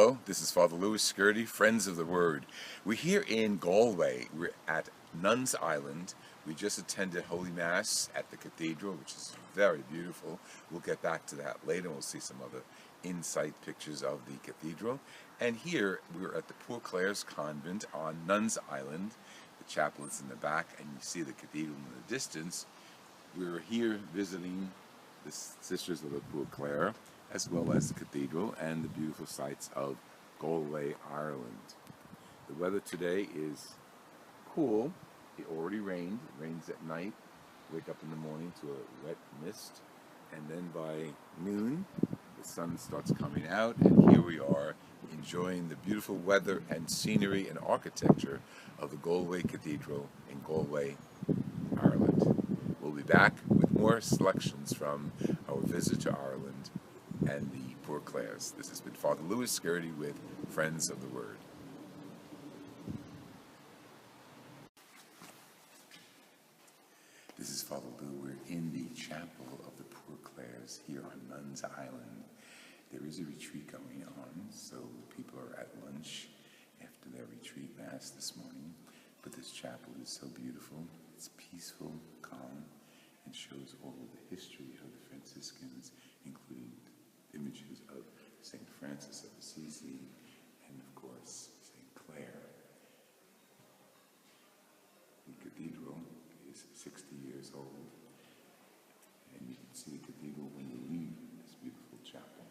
Hello, this is Father Louis Skirty, Friends of the Word. We're here in Galway. We're at Nuns Island. We just attended Holy Mass at the cathedral, which is very beautiful. We'll get back to that later. We'll see some other in-sight pictures of the cathedral. And here we're at the Poor Clares Convent on Nuns Island. The chapel is in the back, and you see the cathedral in the distance. We're here visiting the Sisters of the Poor Clare, as well as the cathedral and the beautiful sights of Galway, Ireland. The weather today is cool. It already rained. It rains at night. Wake up in the morning to a wet mist. And then by noon, the sun starts coming out, and here we are enjoying the beautiful weather and scenery and architecture of the Galway Cathedral in Galway, Ireland. We'll be back with more selections from our visit to Ireland and the Poor Clares. This has been Father Louis Skirty with Friends of the Word. This is Father Lou. We're in the chapel of the Poor Clares here on Nuns Island. There is a retreat going on, so people are at lunch after their retreat mass this morning. But this chapel is so beautiful. It's peaceful, calm, and shows all of the history of the Franciscans, including images of St. Francis of Assisi and, of course, St. Clare. The cathedral is 60 years old, and you can see the cathedral when you leave this beautiful chapel.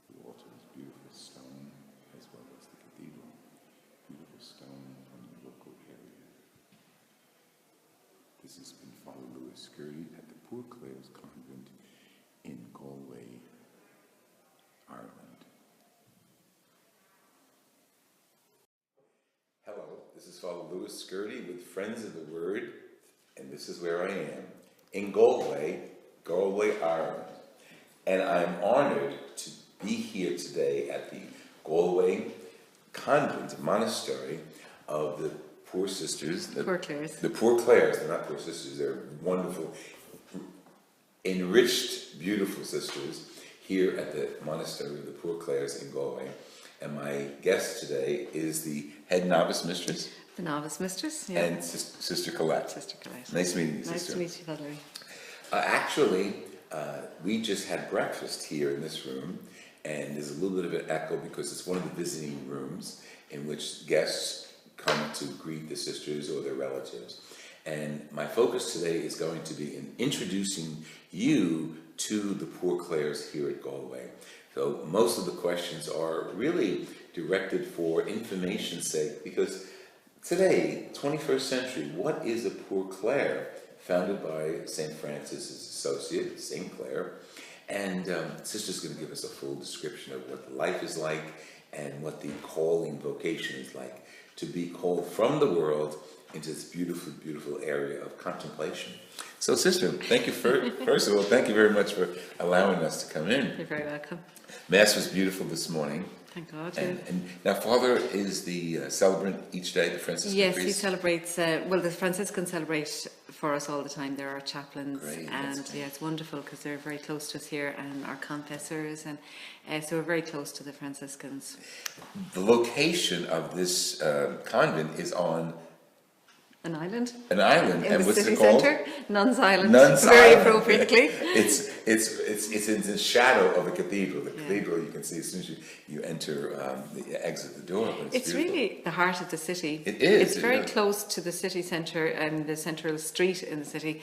The altar is beautiful stone, as well as the cathedral. Beautiful stone from the local area. This has been Father Louis Skirty at the Poor Clares Convent in Galway, Ireland. Hello, this is Father Louis Skirty with Friends of the Word, and this is where I am, in Galway, Ireland. And I'm honored to be here today at the Galway Convent Monastery of the Poor Sisters. Poor Clares. The Poor Clares, they're not poor sisters, they're wonderful, enriched, beautiful sisters here at the Monastery of the Poor Clares in Galway. And my guest today is the head novice mistress. The novice mistress, yeah. And Sister Colette. Sister Colette. Nice meeting you, Nice Sister. to meet you, Valerie. Actually, we just had breakfast here in this room, and there's a little bit of an echo because it's one of the visiting rooms in which guests come to greet the sisters or their relatives. And my focus today is going to be in introducing you to the Poor Clares here at Galway. So most of the questions are really directed for information's sake, because today, 21st century, what is a Poor Clare? Founded by St. Francis' associate, St. Clare. And Sister's going to give us a full description of what life is like and what the calling vocation is like, to be called from the world into this beautiful, beautiful area of contemplation. So, Sister, thank you first of all, thank you very much for allowing us to come in. You're very welcome. Mass was beautiful this morning. Thank God. And now, Father is the celebrant each day, the Franciscan Yes, priest? he celebrates, well, the Franciscans celebrate for us all the time. There are chaplains. Great, and yeah, it's wonderful because they're very close to us here, and our confessors, and so we're very close to the Franciscans. The location of this convent is on An island. an island. In And the what's city it called? centre, Nuns Island. Nuns very Island. appropriately. It's in the shadow of the cathedral. The Yeah. cathedral you can see as soon as you enter, exit the door. But It's beautiful. really the heart of the city. It is. It's very close to the city centre and the central street in the city.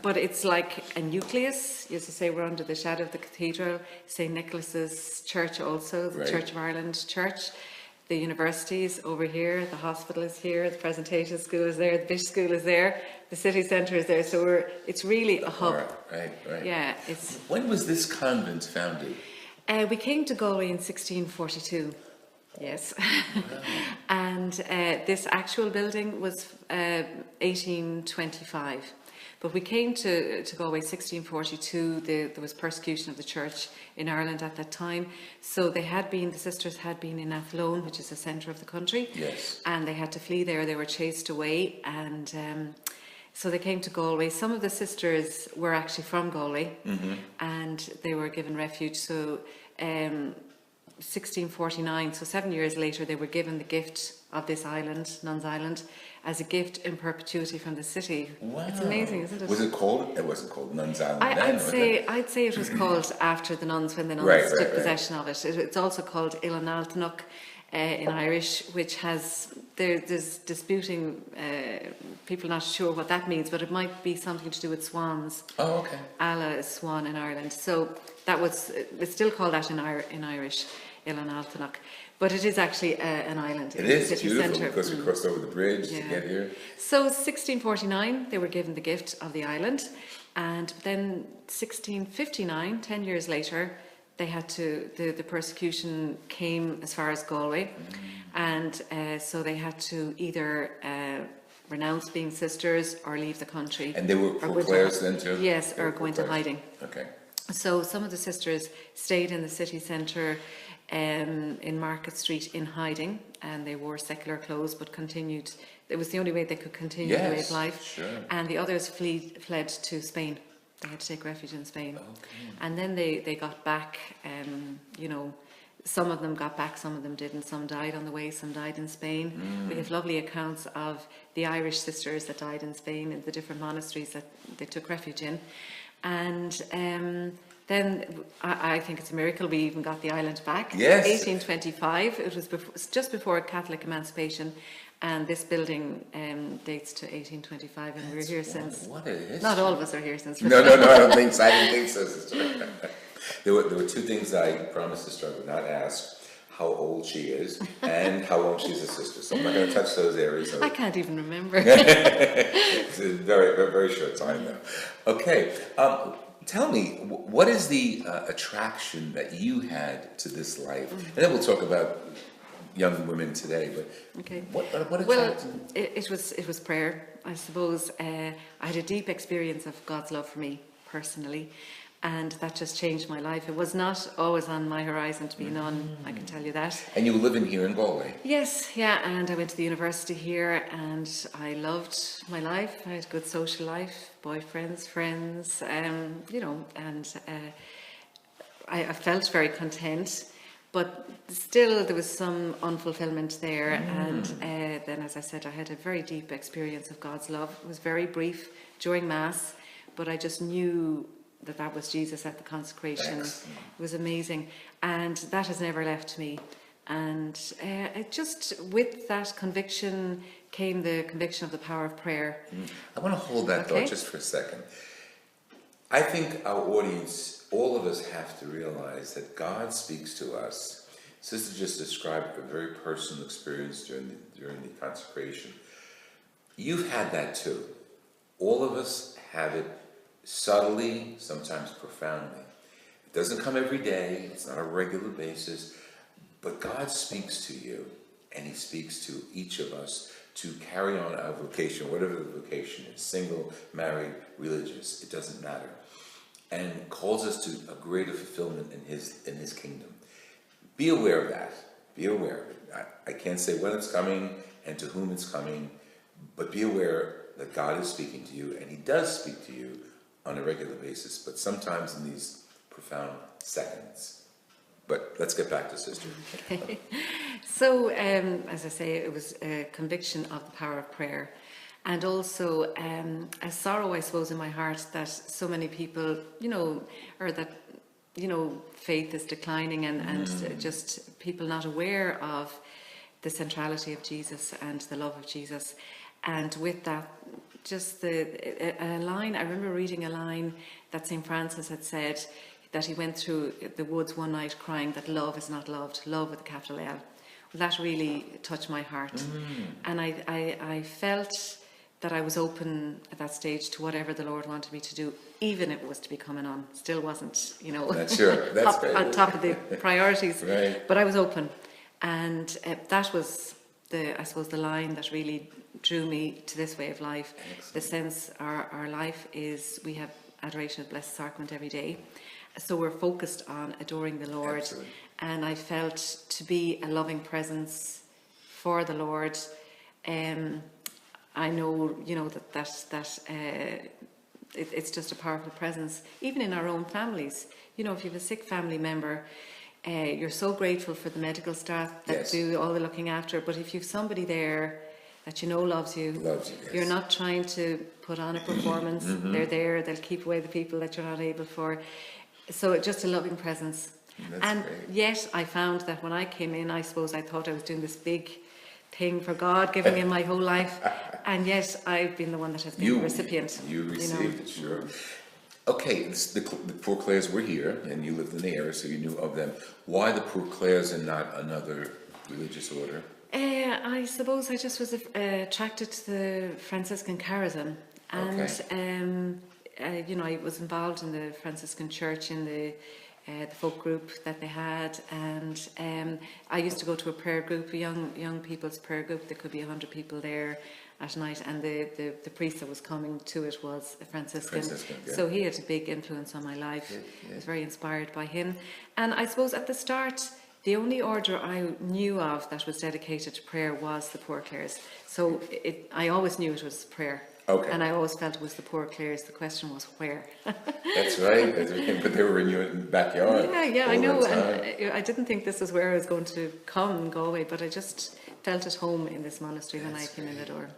But it's like a nucleus. As I say, we're under the shadow of the cathedral. St. Nicholas's Church also, the Right. Church of Ireland Church. The university is over here, the hospital is here, the presentation school is there, the Bish School is there, the city centre is there. So it's really a hub. Right. Yeah, it's. When was this convent founded? We came to Galway in 1642. Yes. And this actual building was 1825. But we came to Galway 1642. There was persecution of the church in Ireland at that time. So the sisters had been in Athlone, which is the centre of the country. Yes. And they had to flee there. They were chased away. And so they came to Galway. Some of the sisters were actually from Galway, and they were given refuge. So 1649, so 7 years later, they were given the gift of this island, Nuns Island, as a gift in perpetuity from the city. Wow. It's amazing, isn't it? Was it called? It wasn't called Nuns Island then, I'd say it was called after the nuns, when the nuns Right, took possession of it. It's also called Untitled in Irish, which there's disputing, people not sure what that means, but it might be something to do with swans. Oh, okay. Allah is swan in Ireland. So it's still called that in Irish, Untitled. But it is actually an island. It in the is city beautiful centre. because we crossed over the bridge to get here. So 1649, they were given the gift of the island. And then 1659, 10 years later, they had to, the persecution came as far as Galway. And so they had to either renounce being sisters or leave the country. And they were for Clares then too? Yes, or go into hiding. Okay. So some of the sisters stayed in the city centre in Market Street in hiding, and they wore secular clothes but continued. It was the only way they could continue the way of life. Sure. And the others fled to Spain. They had to take refuge in Spain. Okay. And then they got back, you know, some of them got back, some of them didn't. Some died on the way, some died in Spain. We have lovely accounts of the Irish sisters that died in Spain in the different monasteries that they took refuge in. And then I think it's a miracle we even got the island back. Yes. 1825, it was just before Catholic emancipation, and this building dates to 1825, and we're here since. What a history. Not all of us are here since. No, I don't think so. I didn't think so, sister. There were two things I promised sister I would not ask: how old she is and how long she's a sister. So I'm not going to touch those areas. I can't even remember. It's a very, very, very short time though. Okay, tell me, what is the attraction that you had to this life? And then we'll talk about young women today. But okay. what attracted? Well, it was prayer, I suppose. I had a deep experience of God's love for me personally, and that just changed my life. It was not always on my horizon to be a nun, I can tell you that. And you were living here in Galway? Yes, yeah, and I went to the university here, and I loved my life. I had a good social life, boyfriends, friends, you know, and I felt very content. But still, there was some unfulfillment there. And then, as I said, I had a very deep experience of God's love. It was very brief during Mass, but I just knew that was Jesus at the consecration. Excellent. It was amazing. And that has never left me. And it just, with that conviction came the conviction of the power of prayer. I want to hold that thought just for a second. I think our audience, all of us, have to realize that God speaks to us. Sister just described a very personal experience during the consecration. You've had that too. All of us have it subtly, sometimes profoundly. It doesn't come every day. It's not a regular basis. But God speaks to you, and He speaks to each of us to carry on our vocation, whatever the vocation is, single, married, religious, it doesn't matter. And calls us to a greater fulfillment in His kingdom. Be aware of that. Be aware of it. I can't say when it's coming and to whom it's coming, but be aware that God is speaking to you, and He does speak to you on a regular basis, but sometimes in these profound seconds. But let's get back to Sister. Okay. So, as I say, it was a conviction of the power of prayer. And also a sorrow, I suppose, in my heart that so many people, you know, or that, you know, faith is declining, and just people not aware of the centrality of Jesus and the love of Jesus. And with that, just a line, I remember reading a line that St. Francis had said, that he went through the woods one night crying that love is not loved, love with a capital L. Well, that really touched my heart. And I felt that I was open at that stage to whatever the Lord wanted me to do, even if it was to become a nun. Still wasn't, you know, That's sure. That's on top of the priorities. Right. But I was open. And that was, I suppose, the line that really drew me to this way of life. Excellent. The sense our life is, we have adoration of Blessed Sacrament every day. So we're focused on adoring the Lord. Absolutely. And I felt to be a loving presence for the Lord. I know, you know, it's just a powerful presence, even in our own families. You know, if you have a sick family member, You're so grateful for the medical staff that Yes. do all the looking after, but if you've somebody there that you know loves you, Yes. you're not trying to put on a performance. They're there, they'll keep away the people that you're not able for. So just a loving presence. That's And great. yet I found that when I came in, I suppose I thought I was doing this big thing for God, giving him my whole life, and yet I've been the one that has been the recipient. You received it, sure. Okay, the poor Clares were here, and you lived in the area, so you knew of them. Why the poor Clares and not another religious order? I suppose I just was attracted to the Franciscan charism, and you know, I was involved in the Franciscan church in the folk group that they had, and I used to go to a prayer group, a young people's prayer group. There could be 100 people there at night, and the priest that was coming to it was a Franciscan. Yeah. So he had a big influence on my life. Yeah. I was very inspired by him, and I suppose at the start, the only order I knew of that was dedicated to prayer was the Poor Clares. So I always knew it was prayer. Okay. And I always felt it was the Poor Clares. The question was where. That's right. But they were in your backyard. Yeah, I know. And I didn't think this was where I was going to come in Galway, but I just felt at home in this monastery when I came in the door.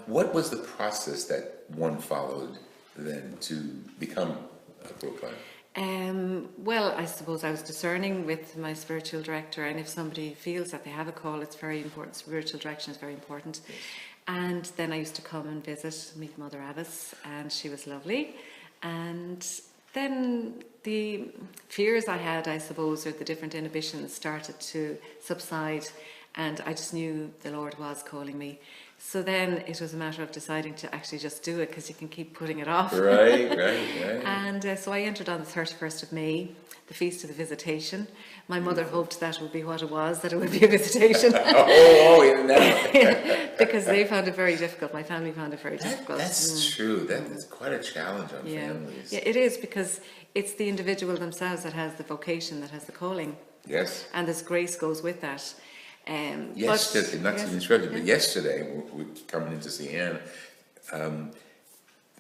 What was the process that one followed then to become a proclaimer? Well, I suppose I was discerning with my spiritual director, and if somebody feels that they have a call, it's very important. Spiritual direction is very important. Yes. And then I used to come and visit, meet Mother Abbess, and she was lovely. And then the fears I had, I suppose, or the different inhibitions started to subside, and I just knew the Lord was calling me. So then it was a matter of deciding to actually just do it, because you can keep putting it off. Right. And so I entered on the 31st of May, the Feast of the Visitation. My mother hoped that would be what it was, that it would be a visitation. Because they found it very difficult. My family found it very difficult. That's true. That is quite a challenge on families. Yeah, it is, because it's the individual themselves that has the vocation, that has the calling. Yes. And this grace goes with that. Yesterday, not to interrupt you, but yesterday, we're coming in to see Anne.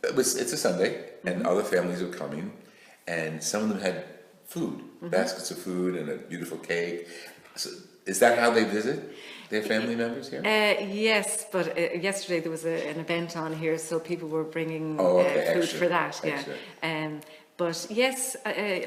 It's a Sunday, and other families were coming, and some of them had food, baskets of food, and a beautiful cake. So, is that how they visit their family members here? Yes, but yesterday there was an event on here, so people were bringing food for that. Yeah. But yes,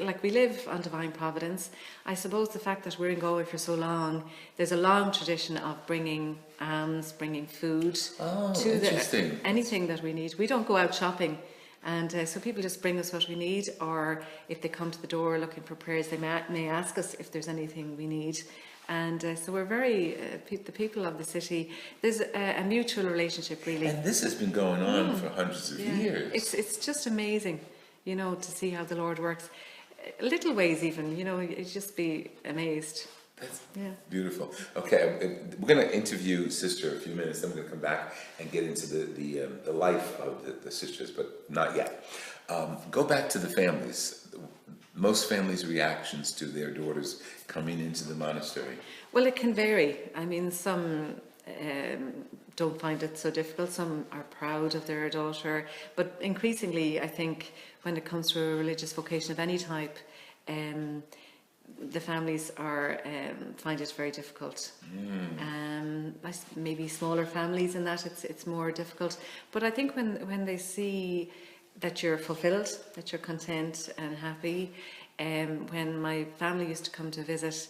like we live on divine providence. I suppose the fact that we're in Galway for so long, there's a long tradition of bringing alms, bringing food to anything that we need. We don't go out shopping, and so people just bring us what we need, or if they come to the door looking for prayers, they may ask us if there's anything we need. And so we're very, the people of the city, there's a mutual relationship, really. And this has been going on for hundreds of years. It's just amazing, you know, to see how the Lord works. Little ways even, you know, you'd just be amazed. That's beautiful. Okay, we're going to interview Sister a few minutes, then we're going to come back and get into the life of the sisters, but not yet. Go back to the families. Most families' reactions to their daughters coming into the monastery. Well, it can vary. I mean, some don't find it so difficult. Some are proud of their daughter. But increasingly, I think, when it comes to a religious vocation of any type, the families find it very difficult. Maybe smaller families in that it's more difficult. But I think when they see that you're fulfilled, that you're content and happy. When my family used to come to visit,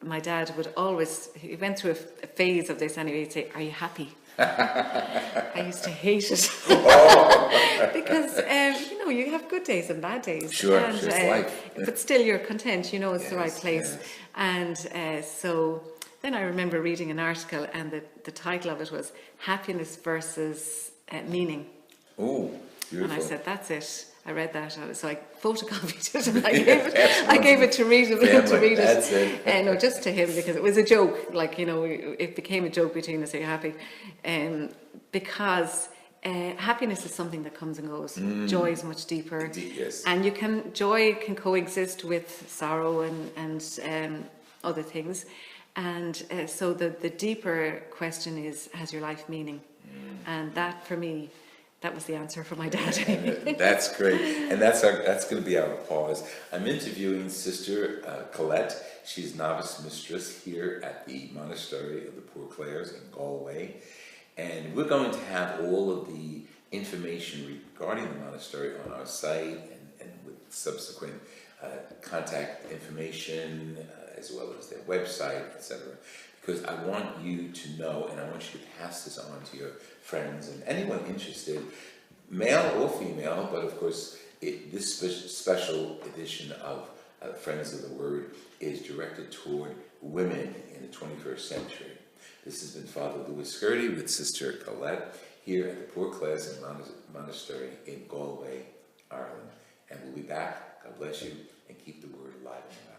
my dad would always, he went through a phase of this anyway, he'd say, "Are you happy?" I used to hate it. Because, you know, you have good days and bad days. Sure, it's life. But still you're content, you know it's the right place. Yes. And so then I remember reading an article, and the title of it was Happiness versus Meaning. Oh. Beautiful. And I said, that's it. I read that, so I photocopied it, and I gave it to read it. That's it. No, just to him, because it was a joke. Like, you know, it became a joke between us. Are you happy? Because happiness is something that comes and goes. Joy is much deeper. Yes. And joy can coexist with sorrow and other things. And so the deeper question is, has your life meaning? And that, for me, that was the answer from my dad. That's great, and that's going to be our pause. I'm interviewing Sister Colette. She's novice mistress here at the Monastery of the Poor Clares in Galway, and we're going to have all of the information regarding the monastery on our site and with subsequent contact information as well as their website, etc. Because I want you to know, and I want you to pass this on to your friends and anyone interested, male or female, but of course this special edition of Friends of the Word is directed toward women in the 21st century. This has been Father Louis Skirty with Sister Colette here at the Poor Clares Monastery in Galway, Ireland. And we'll be back. God bless you, and keep the Word alive and well.